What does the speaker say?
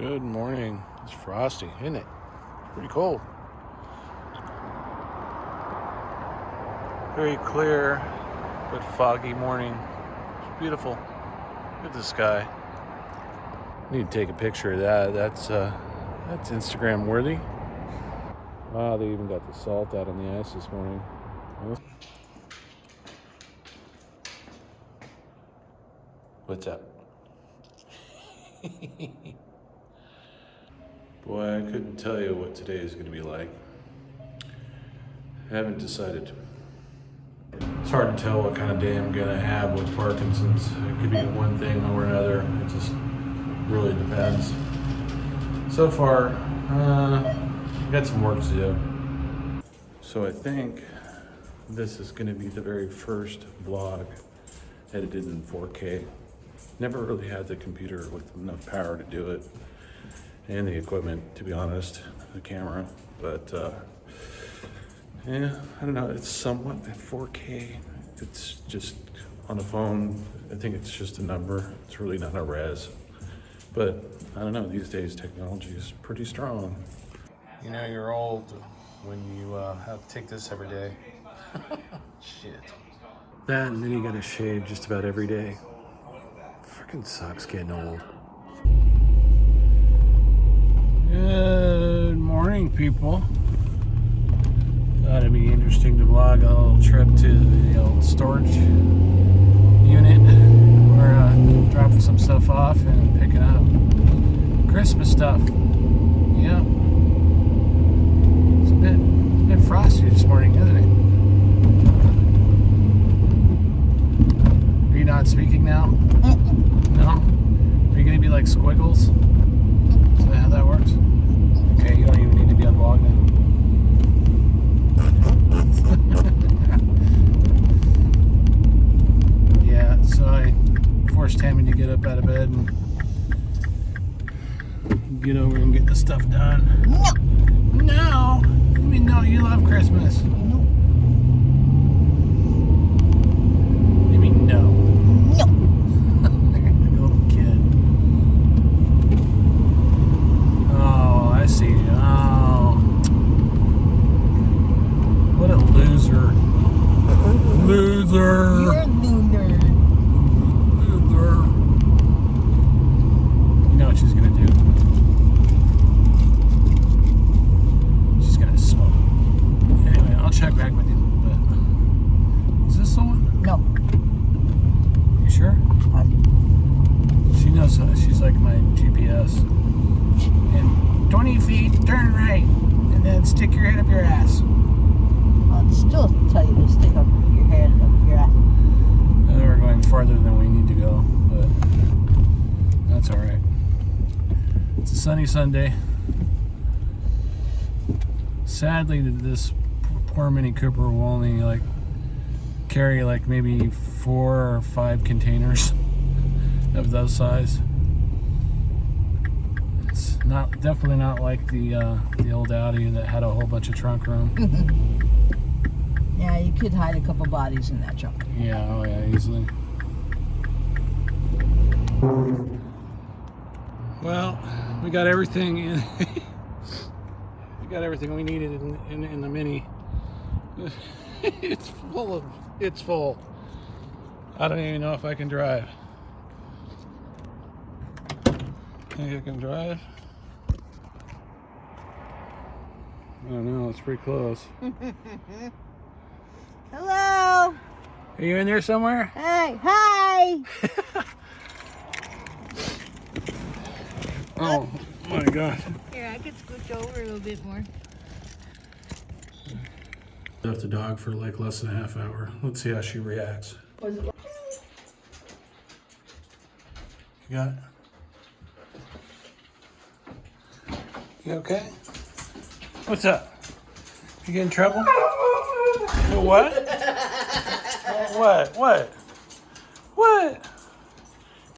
Good morning. It's frosty, isn't it? Pretty cold. Very clear but foggy morning. It's beautiful. Look at the sky. Need to take a picture of that. That's Instagram worthy. Wow, they even got the salt out on the ice this morning. What's up? Boy, I couldn't tell you what today is going to be like. I haven't decided. It's hard to tell what kind of day I'm going to have with Parkinson's. It could be one thing or another. It just really depends. So far, I've got some work to do. So I think this is going to be the very first vlog edited in 4K. Never really had the computer with enough power to do it, and the equipment, to be honest, the camera. But yeah, I don't know, it's somewhat at 4K. It's just on a phone. I think it's just a number. It's really not a res. But I don't know, these days technology is pretty strong. You know you're old when you have to take this every day. Shit. That, and then you gotta shave just about every day. Freaking sucks getting old. Good morning, people. Thought it'd be interesting to vlog a little trip to the old storage unit. We're dropping some stuff off and picking up Christmas stuff. Yep. It's a bit frosty this morning, isn't it? Are you not speaking now? No? Are you going to be like Squiggles? Is that how that works? Okay, you don't even need to be on vlog now. Yeah, so I forced Tammy to get up out of bed and get over and get the stuff done. No! I mean, no, you love Christmas. No. You mean no? No. Like a little kid. Oh, I see. Oh. What a loser. Loser. You're a loser. Loser. You know what she's gonna do? She's gonna smoke. Anyway, I'll check back with you. But is this the one? No. You sure? She knows how. She's like my GPS. And 20 feet, turn right, and then stick your head up your ass. I'll still tell you to stick up your head up your ass. And we're going farther than we need to go, but that's all right. It's a sunny Sunday. Sadly, this poor Mini Cooper will only carry maybe 4 or 5 containers of those size. It's definitely not like the old Audi that had a whole bunch of trunk room. Yeah, you could hide a couple bodies in that trunk. Yeah, oh yeah, easily. Well, we got everything in. We got everything we needed in the Mini. It's full. I don't even know if I can drive. Think I can drive? I don't know, it's pretty close. Hello. Are you in there somewhere? Hey, hi. Oh my God. Here, I could scooch over a little bit more. Left the dog for less than a half hour. Let's see how she reacts. You got it? You okay? What's up? You get in trouble? What? What?